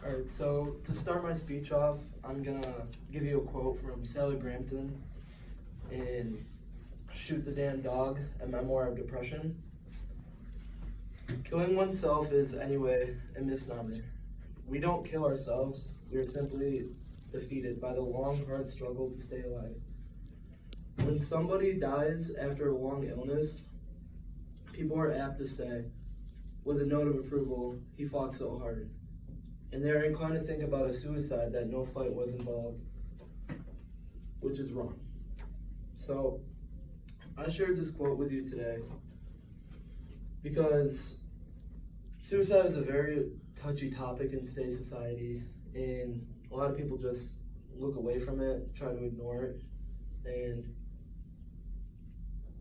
Alright, so to start my speech off, I'm gonna give you a quote from Sally Brampton in Shoot the Damn Dog, a memoir of depression. Killing oneself is, anyway, a misnomer. We don't kill ourselves, we are simply defeated by the long, hard struggle to stay alive. When somebody dies after a long illness, people are apt to say, with a note of approval, he fought so hard. And they're inclined to think about a suicide that no fight was involved, which is wrong. So, I shared this quote with you today because suicide is a very touchy topic in today's society, and a lot of people just look away from it, try to ignore it, and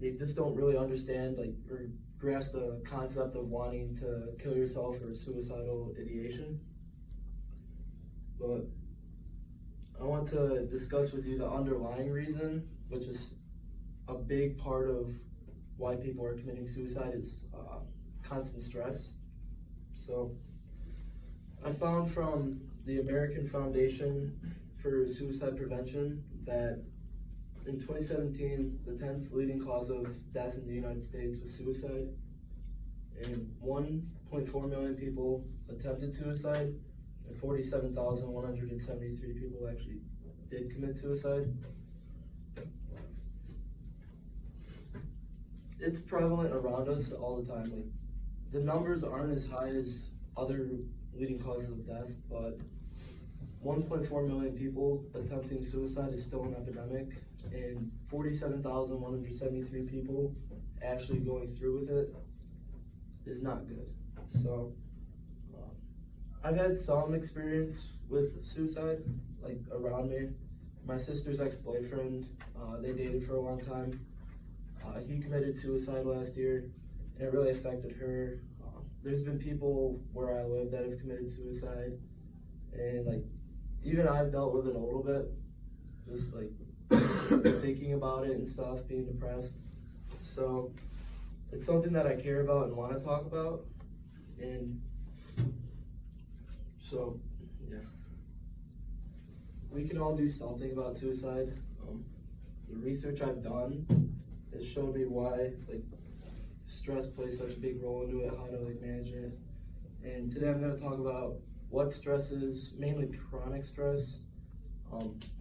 they just don't really understand or grasp the concept of wanting to kill yourself or suicidal ideation. But I want to discuss with you the underlying reason, which is a big part of why people are committing suicide, is constant stress. So I found from the American Foundation for Suicide Prevention that in 2017, the 10th leading cause of death in the United States was suicide, and 1.4 million people attempted suicide, and 47,173 people actually did commit suicide. It's prevalent around us all the time. The numbers aren't as high as other leading causes of death, but 1.4 million people attempting suicide is still an epidemic, and 47,173 people actually going through with it is not good. So I've had some experience with suicide, around me. My sister's ex-boyfriend, they dated for a long time. He committed suicide last year, and it really affected her. There's been people where I live that have committed suicide, and even I've dealt with it a little bit, just thinking about it and stuff, being depressed. So it's something that I care about and want to talk about, and so yeah, we can all do something about suicide. The research I've done has showed me why stress plays such a big role into it, how to manage it. And today I'm going to talk about what stress is, mainly chronic stress,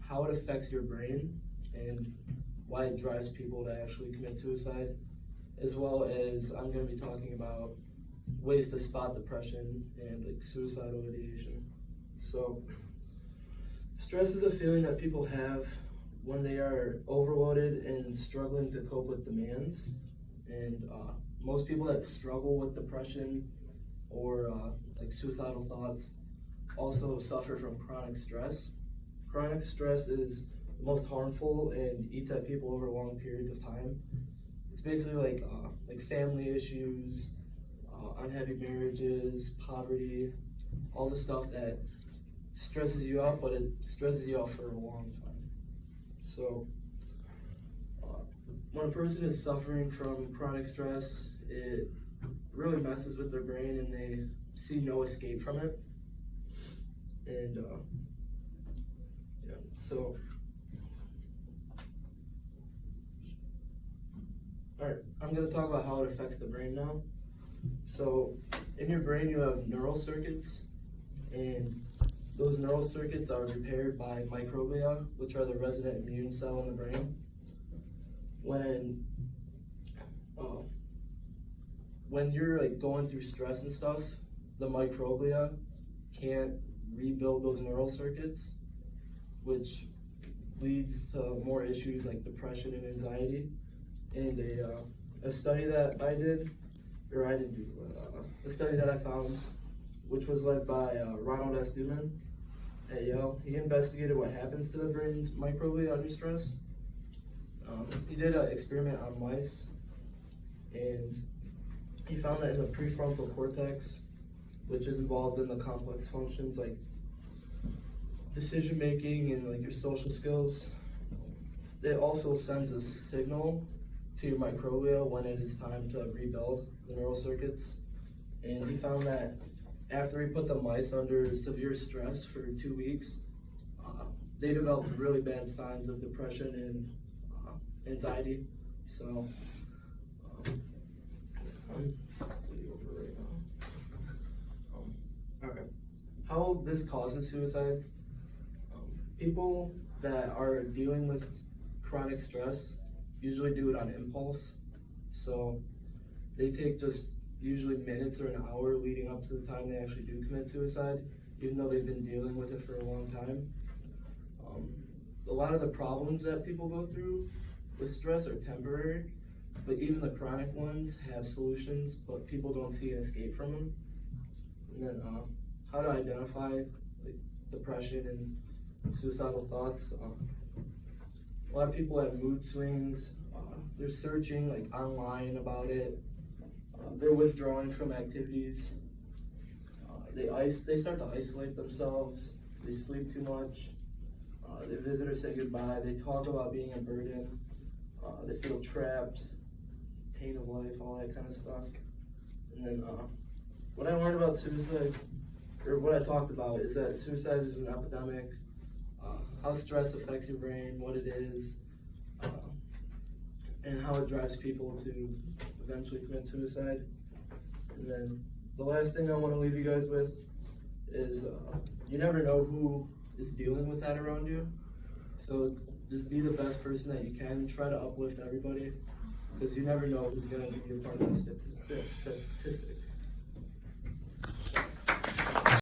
how it affects your brain, and why it drives people to actually commit suicide, as well as I'm going to be talking about ways to spot depression and suicidal ideation. So, stress is a feeling that people have when they are overloaded and struggling to cope with demands. And most people that struggle with depression or suicidal thoughts also suffer from chronic stress. Chronic stress is the most harmful and eats at people over long periods of time. It's basically like family issues, unhappy marriages, poverty, all the stuff that stresses you out, but it stresses you out for a long time. So when a person is suffering from chronic stress, it really messes with their brain and they see no escape from it. And so alright, I'm going to talk about how it affects the brain now. So in your brain you have neural circuits, and those neural circuits are repaired by microglia, which are the resident immune cell in the brain. When you're going through stress and stuff, the microglia can't rebuild those neural circuits, which leads to more issues like depression and anxiety. And a study that a study that I found, which was led by Ronald S. Newman at Yale, he investigated what happens to the brain's microglia under stress. He did an experiment on mice, and he found that in the prefrontal cortex, which is involved in the complex functions like decision making and your social skills, it also sends a signal to your microglia when it is time to rebuild the neural circuits. And he found that after we put the mice under severe stress for 2 weeks, they developed really bad signs of depression and anxiety. So, alright. How this causes suicides? People that are dealing with chronic stress usually do it on impulse. So they take just usually minutes or an hour leading up to the time they actually do commit suicide, even though they've been dealing with it for a long time. A lot of the problems that people go through with stress are temporary, but even the chronic ones have solutions, but people don't see an escape from them. And then how to identify like depression and suicidal thoughts. A lot of people have mood swings. They're searching like online about it. They're withdrawing from activities. They start to isolate themselves. They sleep too much. Their visitors say goodbye. They talk about being a burden. They feel trapped, pain of life, all that kind of stuff. And then what I learned about suicide, or what I talked about, is that suicide is an epidemic. How stress affects your brain, what it is, and how it drives people to eventually commit suicide. And then the last thing I want to leave you guys with is you never know who is dealing with that around you. So just be the best person that you can. Try to uplift everybody, because you never know who's going to be a part of the statistic.